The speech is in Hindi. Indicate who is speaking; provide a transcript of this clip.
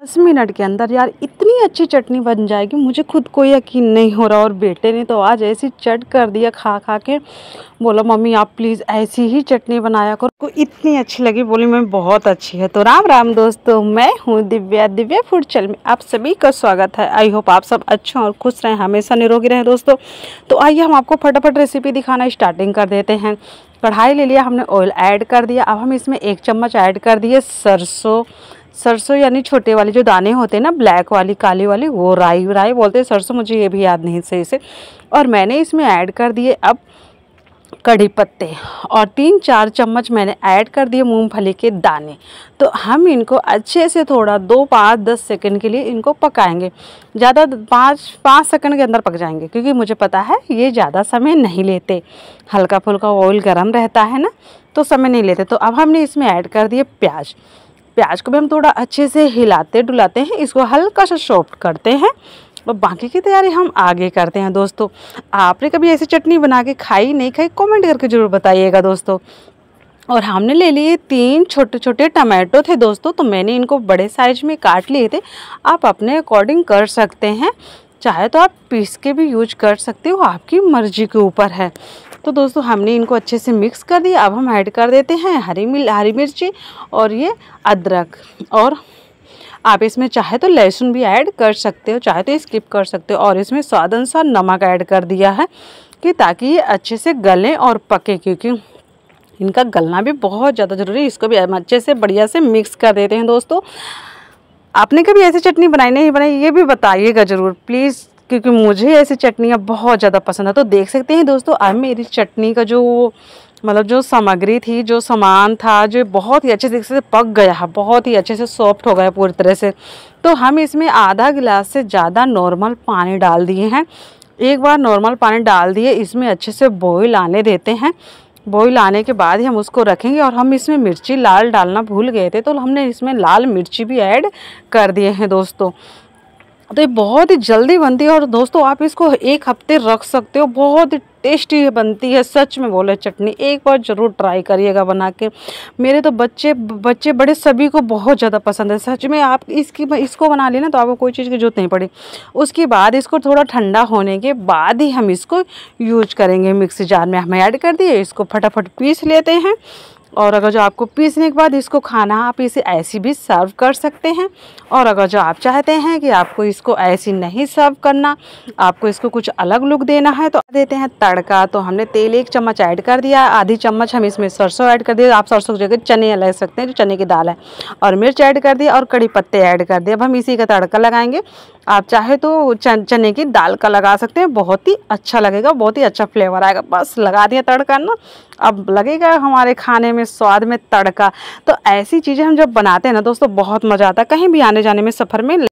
Speaker 1: 10 मिनट के अंदर यार इतनी अच्छी चटनी बन जाएगी, मुझे खुद को यकीन नहीं हो रहा। और बेटे ने तो आज ऐसी चट कर दिया खा खा के, बोला मम्मी आप प्लीज़ ऐसी ही चटनी बनाया करो। को इतनी अच्छी लगी, बोली मैं बहुत अच्छी है। तो राम राम दोस्तों, मैं हूँ दिव्या फूड चैनल में आप सभी का स्वागत है। आई होप आप सब अच्छे और खुश रहें, हमेशा निरोगी रहें दोस्तों। तो आइए हम आपको फटाफट रेसिपी दिखाना स्टार्टिंग कर देते हैं। कढ़ाई ले लिया हमने, ऑयल ऐड कर दिया। अब हम इसमें 1 चम्मच ऐड कर दिए सरसों यानी छोटे वाले जो दाने होते हैं ना, ब्लैक वाली काली वाली, वो राई बोलते हैं सरसों, मुझे ये भी याद नहीं सही से। और मैंने इसमें ऐड कर दिए अब कड़ी पत्ते, और 3-4 चम्मच मैंने ऐड कर दिए मूंगफली के दाने। तो हम इनको अच्छे से थोड़ा 2-5-10 सेकंड के लिए इनको पकाएंगे। ज़्यादा 5 सेकंड के अंदर पक जाएंगे, क्योंकि मुझे पता है ये ज़्यादा समय नहीं लेते, हल्का फुल्का ऑयल गर्म रहता है ना, तो समय नहीं लेते। तो अब हमने इसमें ऐड कर दिए प्याज को भी हम थोड़ा अच्छे से हिलाते डुलाते हैं, इसको हल्का सा सॉफ्ट करते हैं और बाकी की तैयारी हम आगे करते हैं। दोस्तों आपने कभी ऐसी चटनी बना के खाई नहीं खाई, कमेंट करके ज़रूर बताइएगा दोस्तों। और हमने ले लिए 3 छोटे छोटे टमाटो थे दोस्तों, तो मैंने इनको बड़े साइज में काट लिए थे। आप अपने अकॉर्डिंग कर सकते हैं, चाहे तो आप पीस के भी यूज कर सकते हो, आपकी मर्जी के ऊपर है। तो दोस्तों हमने इनको अच्छे से मिक्स कर दिया। अब हम ऐड कर देते हैं हरी मिर्ची और ये अदरक, और आप इसमें चाहे तो लहसुन भी ऐड कर सकते हो, चाहे तो स्किप कर सकते हो। और इसमें स्वाद अनुसार नमक ऐड कर दिया है कि ताकि ये अच्छे से गलें और पके, क्योंकि इनका गलना भी बहुत ज़्यादा ज़रूरी है। इसको भी हम अच्छे से बढ़िया से मिक्स कर देते हैं। दोस्तों आपने कभी ऐसी चटनी बनाई नहीं बनाई, ये भी बताइएगा ज़रूर प्लीज़, क्योंकि मुझे ऐसी चटनियाँ बहुत ज़्यादा पसंद है। तो देख सकते हैं दोस्तों, अब मेरी चटनी का जो सामग्री थी, जो सामान था, जो बहुत ही अच्छे से पक गया है, बहुत ही अच्छे से सॉफ्ट हो गया पूरी तरह से। तो हम इसमें आधा गिलास से ज़्यादा नॉर्मल पानी डाल दिए हैं। एक बार नॉर्मल पानी डाल दिए, इसमें अच्छे से बॉईल आने देते हैं। बॉईल आने के बाद ही हम उसको रखेंगे। और हम इसमें मिर्ची लाल डालना भूल गए थे, तो हमने इसमें लाल मिर्ची भी ऐड कर दिए हैं दोस्तों। तो ये बहुत ही जल्दी बनती है, और दोस्तों आप इसको 1 हफ्ते रख सकते हो, बहुत ही टेस्टी बनती है। सच में बोले चटनी एक बार ज़रूर ट्राई करिएगा बना के। मेरे तो बच्चे बड़े सभी को बहुत ज़्यादा पसंद है। सच में आप इसको बना लेना तो आपको कोई चीज़ की जरूरत नहीं पड़ी। उसके बाद इसको थोड़ा ठंडा होने के बाद ही हम इसको यूज करेंगे। मिक्सी जार में हम ऐड कर दिए, इसको फटाफट पीस लेते हैं। और अगर जो आपको पीसने के बाद इसको खाना, आप इसे ऐसी भी सर्व कर सकते हैं। और अगर जो आप चाहते हैं कि आपको इसको ऐसी नहीं सर्व करना, आपको इसको कुछ अलग लुक देना है, तो देते हैं तड़का। तो हमने तेल 1 चम्मच ऐड कर दिया, आधी चम्मच हम इसमें सरसों ऐड कर दिया, आप सरसों की जगह चने ले सकते हैं, जो चने की दाल है। और मिर्च ऐड कर दिया और कड़ी पत्ते ऐड कर दिए। अब हम इसी का तड़का लगाएंगे। आप चाहे तो चने की दाल का लगा सकते हैं, बहुत ही अच्छा लगेगा, बहुत ही अच्छा फ्लेवर आएगा। बस लगा दिया तड़का ना, अब लगेगा हमारे खाने में स्वाद में तड़का। तो ऐसी चीज़ें हम जब बनाते हैं ना दोस्तों, बहुत मज़ा आता है। कहीं भी आने जाने में, सफ़र में